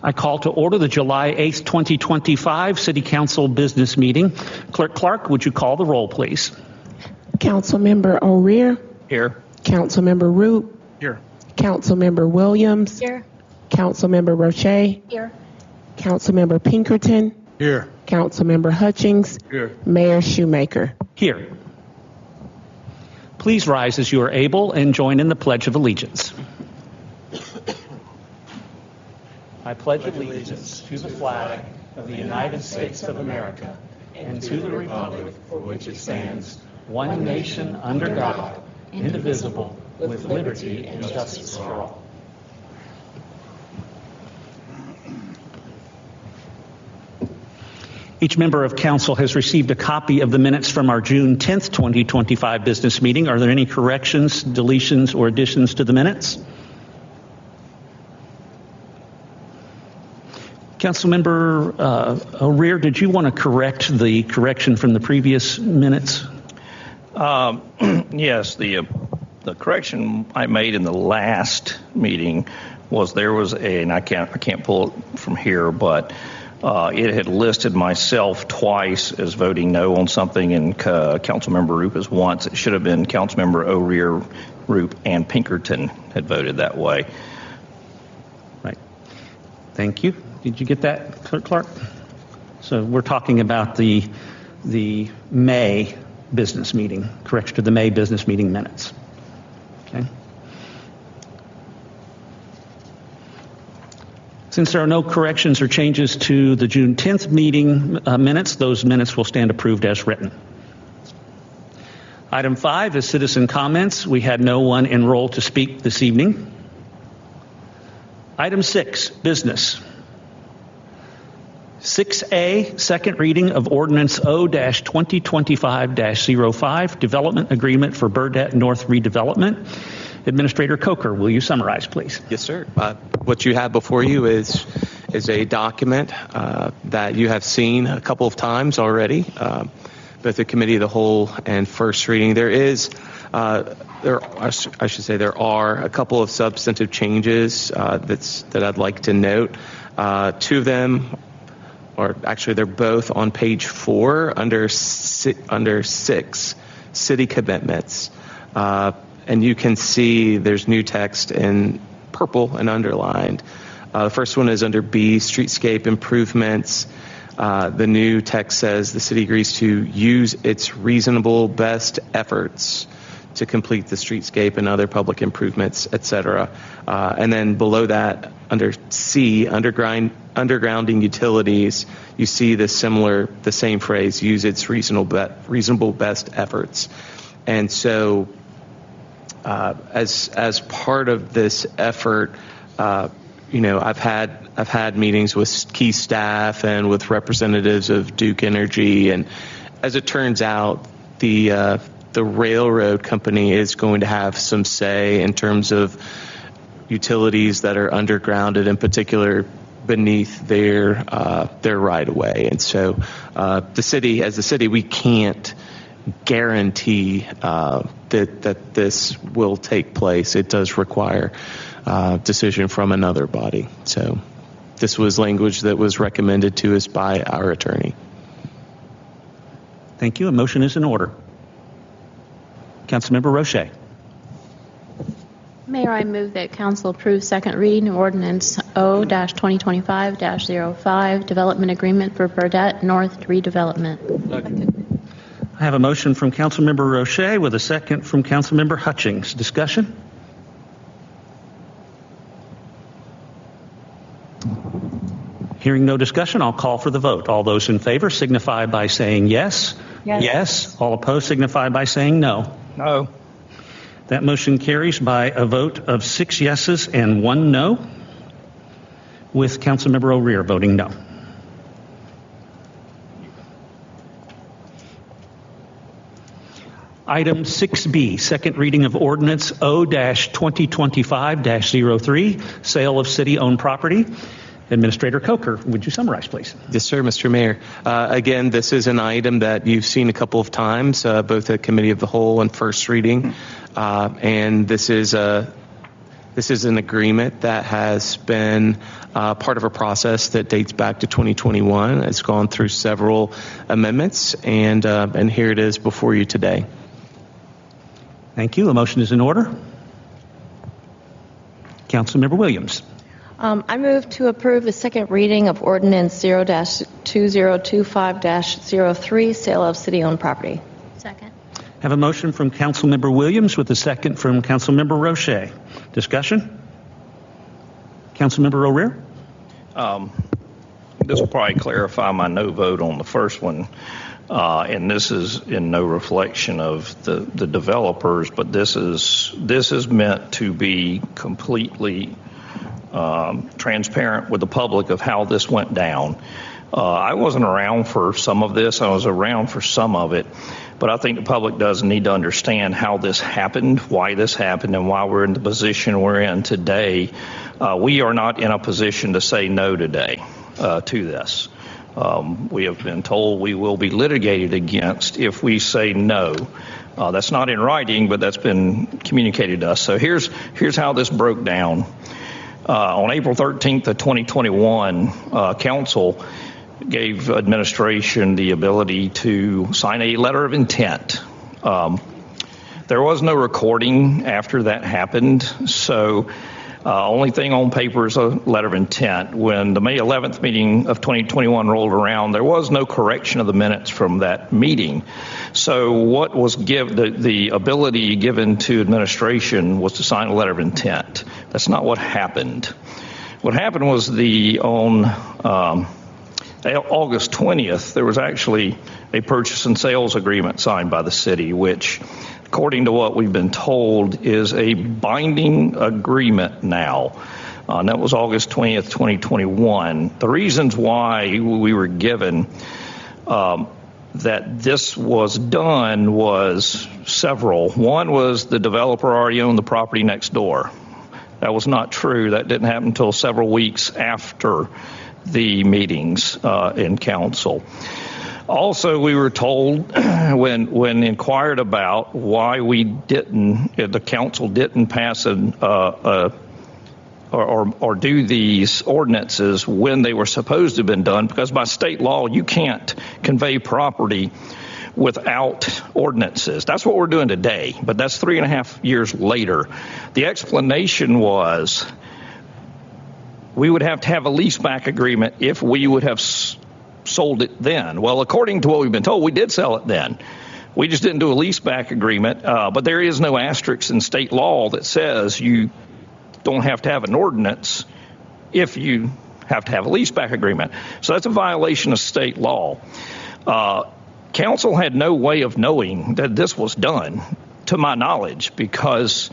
I call to order the July 8th, 2025 City Council business meeting. Clerk Clark, would you call the roll, please? Councilmember O'Rear. Here. Councilmember Root. Here. Councilmember Williams. Here. Councilmember Roche. Here. Councilmember Pinkerton. Here. Councilmember Hutchings. Here. Mayor Shewmaker. Here. Please rise as you are able and join in the Pledge of Allegiance. I pledge allegiance to the flag of the United States of America and to the republic for which it stands, one nation under God, indivisible, with liberty and justice for all. Each member of council has received a copy of the minutes from our June 10th, 2025 business meeting. Are there any corrections, deletions, or additions to the minutes? Councilmember O'Rear, did you want to correct the correction from the previous minutes? Yes, the correction I made in the last meeting was there was and I can't pull it from here, but it had listed myself twice as voting no on something, and Councilmember Roop as once. It should have been Councilmember O'Rear, Roop, and Pinkerton had voted that way. Right. Thank you. Did you get that, Clerk Clark? So we're talking about the May business meeting, correction to the May business meeting minutes. Okay. Since there are no corrections or changes to the June 10th meeting minutes, those minutes will stand approved as written. Item 5 is citizen comments. We had no one enrolled to speak this evening. Item 6, business. 6A, second reading of Ordinance O-2025-03, Development Agreement for Burdette North Redevelopment. Administrator Coker, will you summarize, please? Yes, sir. What you have before you is a document that you have seen a couple of times already, both the Committee of the Whole and first reading. There are a couple of substantive changes that I'd like to note. Two of them, or actually they're both on page 4 under 6, city commitments. And you can see there's new text in purple and underlined. The first one is under B, streetscape improvements. The new text says the city agrees to use its reasonable best efforts to complete the streetscape and other public improvements, etc. And then below that, under C, undergrounding utilities, you see the same phrase, use its reasonable best efforts. And so as part of this effort, I've had meetings with key staff and with representatives of Duke Energy, and as it turns out, the railroad company is going to have some say in terms of utilities that are undergrounded, in particular beneath their right of way. And so as the city, we can't guarantee that this will take place. It does require decision from another body. So this was language that was recommended to us by our attorney. Thank you. A motion is in order. Councilmember Roche. Mayor, I move that council approve second reading of Ordinance O-2025-05, Development Agreement for Burdette North Redevelopment. I have a motion from Councilmember Roche with a second from Councilmember Hutchings. Discussion? Hearing no discussion, I'll call for the vote. All those in favor signify by saying yes. Yes. Yes. All opposed signify by saying no. No. That motion carries by a vote of 6 yeses and 1 no, with Councilmember O'Rear voting no. Item 6B, second reading of Ordinance O-2025-03, sale of city-owned property. Administrator Coker, would you summarize, please? Yes, sir, Mr. Mayor. Again, this is an item that you've seen a couple of times, both at Committee of the Whole and first reading. And this is This is an agreement that has been part of a process that dates back to 2021. It's gone through several amendments, and here it is before you today. Thank you. A motion is in order. Councilmember Williams. I move to approve the second reading of Ordinance 0-2025-03, sale of city-owned property. Second. Have a motion from Councilmember Williams with a second from Councilmember Roche. Discussion? Councilmember O'Rear? This will probably clarify my no vote on the first one. And this is in no reflection of the developers, but this is meant to be completely transparent with the public of how this went down. I wasn't around for some of this. I was around for some of it. But I think the public does need to understand how this happened, why this happened, and why we're in the position we're in today. We are not in a position to say no today to this. We have been told we will be litigated against if we say no. That's not in writing, but that's been communicated to us. So here's how this broke down. On April 13th of 2021, Council gave administration the ability to sign a letter of intent. There was no recording after that happened, so only thing on paper is a letter of intent. When the May 11th meeting of 2021 rolled around, there was no correction of the minutes from that meeting. So what was the ability given to administration was to sign a letter of intent. That's not what happened. What happened was on August 20th, there was actually a purchase and sales agreement signed by the city, which, according to what we've been told, is a binding agreement now. And that was August 20th, 2021. The reasons why we were given that this was done was several. One was the developer already owned the property next door. That was not true. That didn't happen until several weeks after the meetings in council. Also, we were told when inquired about why the council didn't pass or do these ordinances when they were supposed to have been done, because by state law you can't convey property without ordinances. That's what we're doing today, but that's 3.5 years later. The explanation was we would have to have a leaseback agreement if we would have sold it then. Well, according to what we've been told, we did sell it then. We just didn't do a leaseback agreement, but there is no asterisk in state law that says you don't have to have an ordinance if you have to have a leaseback agreement. So that's a violation of state law. Council had no way of knowing that this was done, to my knowledge, because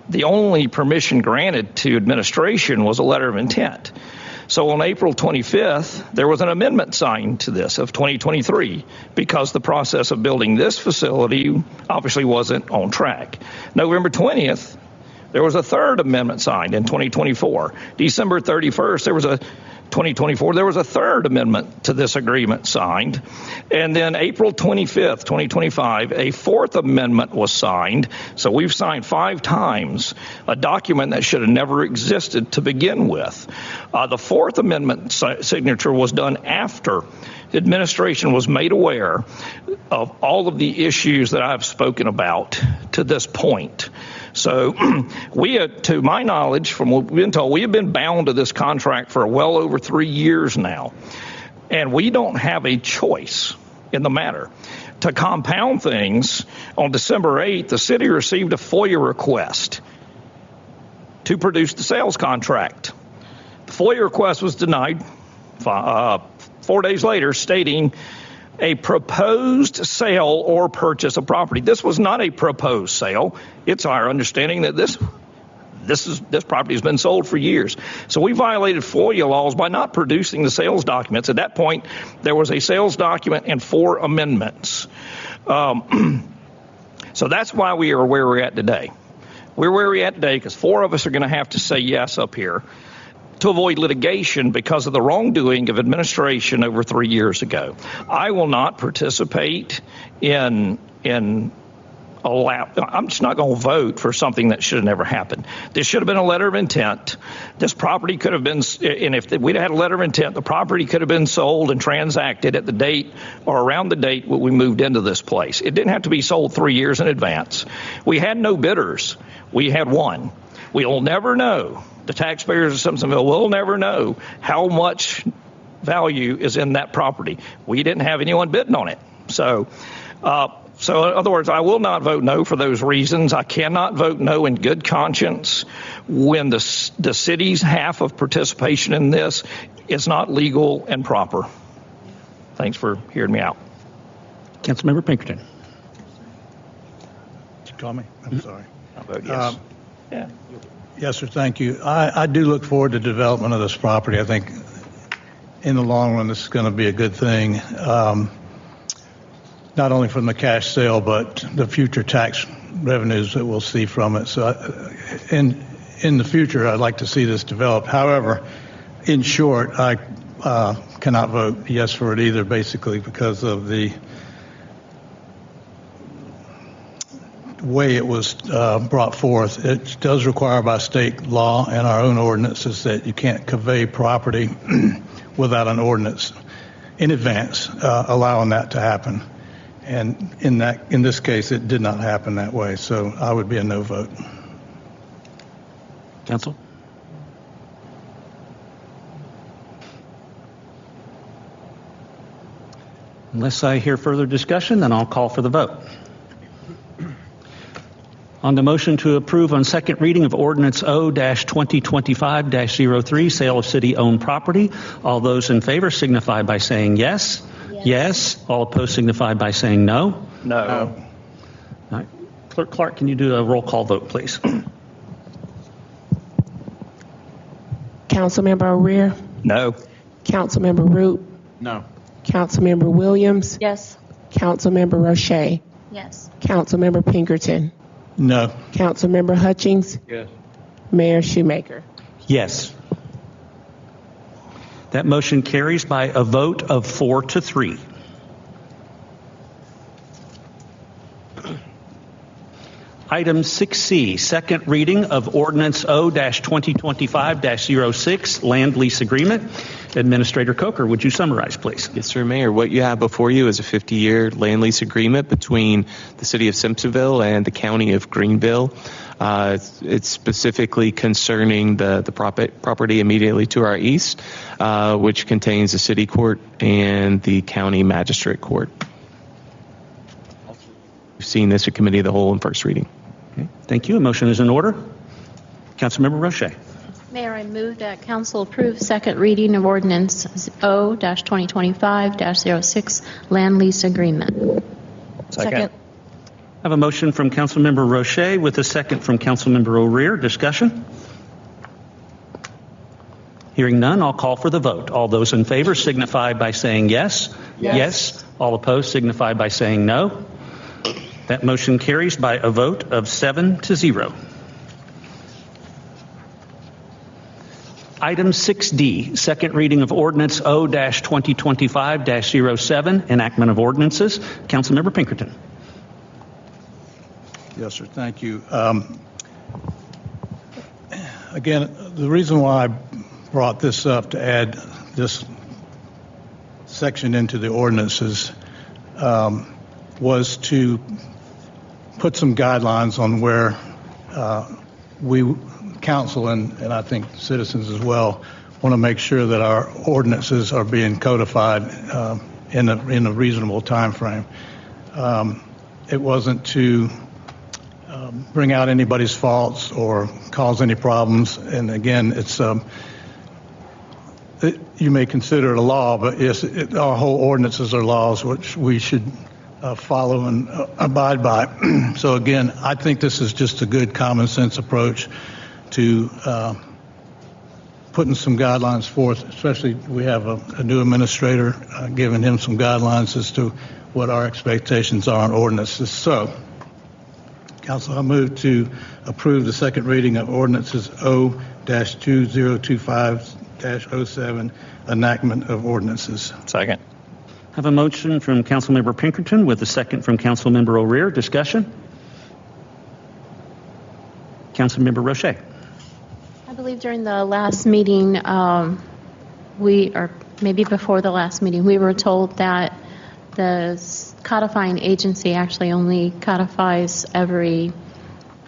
the only permission granted to administration was a letter of intent. So on April 25th, there was an amendment signed to this of 2023 because the process of building this facility obviously wasn't on track. November 20th, there was a third amendment signed in 2024. December 31st, there was a third amendment to this agreement signed. And then April 25th, 2025, a fourth amendment was signed. So we've signed 5 times a document that should have never existed to begin with. The fourth amendment signature was done after the administration was made aware of all of the issues that I've spoken about to this point. So to my knowledge, from what we've been told, we have been bound to this contract for well over 3 years now. And we don't have a choice in the matter. To compound things, on December 8th, the city received a FOIA request to produce the sales contract. The FOIA request was denied 4 days later, stating a proposed sale or purchase of property. This was not a proposed sale. It's our understanding that this property has been sold for years. So we violated FOIA laws by not producing the sales documents. At that point, there was a sales document and 4 amendments. So that's why we are where we're at today. We're where we're at today because 4 of us are going to have to say yes up here to avoid litigation because of the wrongdoing of administration over 3 years ago. I will not participate in I'm just not going to vote for something that should have never happened. This should have been a letter of intent. This property could have been, and if we'd had a letter of intent, the property could have been sold and transacted at the date or around the date when we moved into this place. It didn't have to be sold 3 years in advance. We had no bidders. We had one. We'll never know. The taxpayers of Simpsonville will never know how much value is in that property. We didn't have anyone bidding on it. So in other words, I will not vote no for those reasons. I cannot vote no in good conscience when the city's half of participation in this is not legal and proper. Thanks for hearing me out. Councilmember Pinkerton. Did you call me? I'm sorry. I vote yes. Yeah. Yes, sir. Thank you. I do look forward to development of this property. I think in the long run, this is going to be a good thing. Not only from the cash sale, but the future tax revenues that we'll see from it. So in the future, I'd like to see this develop. However, in short, I cannot vote yes for it either, basically because of the way it was brought forth. It does require by state law and our own ordinances that you can't convey property without an ordinance in advance allowing that to happen. And in this case, it did not happen that way. So I would be a no vote. Council? Unless I hear further discussion, then I'll call for the vote. On the motion to approve on second reading of Ordinance O-2025-03, sale of city-owned property, all those in favor signify by saying yes. Yes. All opposed signify by saying no. No. All right. Clerk Clark, can you do a roll call vote, please? Councilmember O'Rear, No. Councilmember Root, No. Councilmember Williams, Yes. Councilmember Roche, Yes. Councilmember Pinkerton, No. Councilmember Hutchings, Yes. Mayor Shewmaker. Yes. That motion carries by a vote of 4-3. Item 6C, second reading of Ordinance O-2025-06, land lease agreement. Administrator Coker, would you summarize, please? Yes, sir, Mayor. What you have before you is a 50-year land lease agreement between the city of Simpsonville and the county of Greenville. It's specifically concerning the property immediately to our east, which contains the city court and the county magistrate court. We've seen this at committee of the whole in first reading. Okay. Thank you. A motion is in order. Councilmember Roche. Mayor, I move that council approve second reading of Ordinance O-2025-06, land lease agreement. Second. I have a motion from Councilmember Roche with a second from Councilmember O'Rear. Discussion? Hearing none, I'll call for the vote. All those in favor signify by saying yes. Yes. All opposed signify by saying no. That motion carries by a vote of 7-0. Item 6D, second reading of Ordinance O-2025-07, Enactment of Ordinances. Councilmember Pinkerton. Yes, sir. Thank you. Again, the reason why I brought this up to add this section into the ordinances was to put some guidelines on where we, council and I think citizens as well, want to make sure that our ordinances are being codified in a reasonable time frame. It wasn't to bring out anybody's faults or cause any problems. And again, it's you may consider it a law, but yes, our whole ordinances are laws which we should follow and abide by. So again, I think this is just a good common sense approach to putting some guidelines forth, especially we have a new administrator, giving him some guidelines as to what our expectations are on ordinances. So, Council, I move to approve the second reading of Ordinances O-2025-07, Enactment of Ordinances. Second. I have a motion from Councilmember Pinkerton with a second from Councilmember O'Rear. Discussion? Councilmember Roche. I believe during the last meeting, or maybe before the last meeting, we were told that the codifying agency actually only codifies every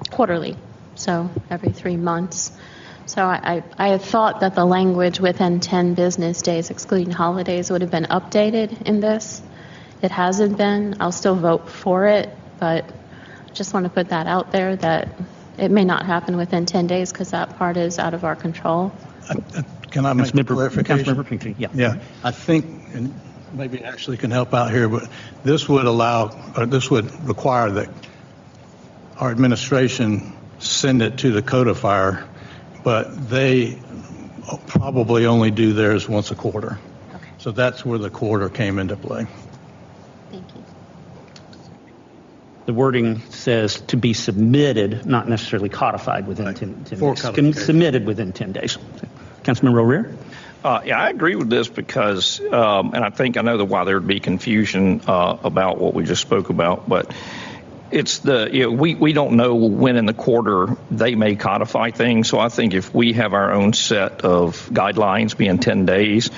quarterly, so every 3 months. So I had thought that the language within 10 business days, excluding holidays, would have been updated in this. It hasn't been. I'll still vote for it, but I just want to put that out there that it may not happen within 10 days because that part is out of our control. Can I make a clarification? Councilmember Pinckney, yeah. Yeah, I think, and maybe Ashley can help out here, but this would require that our administration send it to the codifier, but they probably only do theirs once a quarter. Okay. So that's where the quarter came into play. Thank you. The wording says to be submitted, not necessarily codified within 10 For days. codification. Submitted within 10 days. Councilmember O'Rear? Yeah, I agree with this because, and I know why there would be confusion about what we just spoke about, but it's we don't know when in the quarter they may codify things. So I think if we have our own set of guidelines, being 10 days,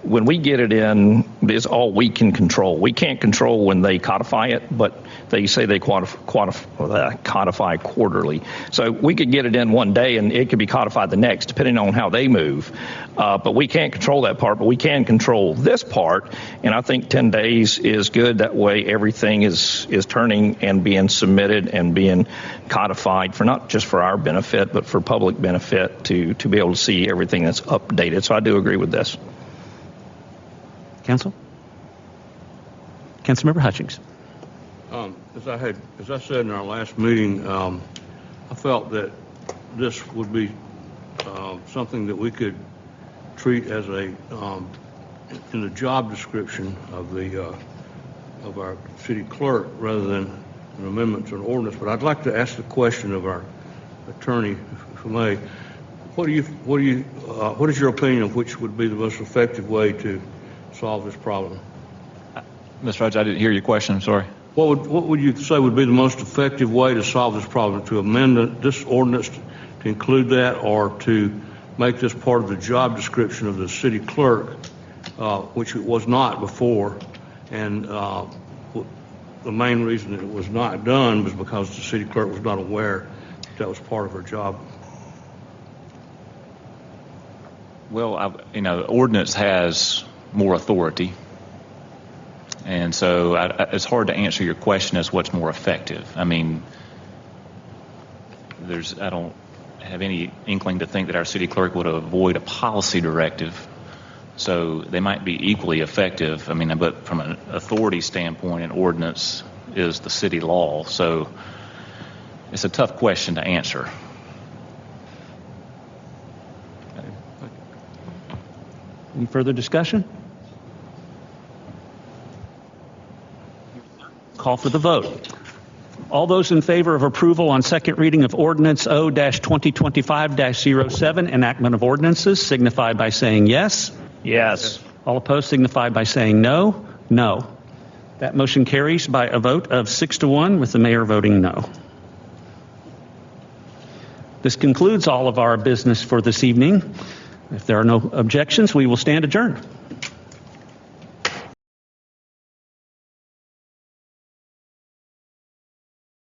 when we get it in, it's all we can control. We can't control when they codify it, but they say they codify quarterly. So we could get it in one day and it could be codified the next, depending on how they move. But we can't control that part, but we can control this part. And I think 10 days is good. That way everything is turning and being submitted and being codified for not just for our benefit, but for public benefit to be able to see everything that's updated. So I do agree with this. Councilmember Hutchings. As I said in our last meeting, I felt that this would be something that we could treat as in the job description of our city clerk rather than an amendment to an ordinance. But I'd like to ask the question of our attorney, if I may. What is your opinion of which would be the most effective way to solve this problem? Mr. Hodge, I didn't hear your question. I'm sorry. What would you say would be the most effective way to solve this problem? To amend this ordinance to include that, or to make this part of the job description of the city clerk, which it was not before, and the main reason that it was not done was because the city clerk was not aware that was part of her job. Well, the ordinance has more authority. And so it's hard to answer your question as what's more effective. I mean, I don't have any inkling to think that our city clerk would avoid a policy directive. So they might be equally effective. I mean, but from an authority standpoint, an ordinance is the city law. So it's a tough question to answer. Any further discussion? Call for the vote. All those in favor of approval on second reading of Ordinance O-2025-07, Enactment of Ordinances, signify by saying yes. Yes. All opposed signify by saying no. No. That motion carries by a vote of 6-1 with the mayor voting no. This concludes all of our business for this evening. If there are no objections, we will stand adjourned.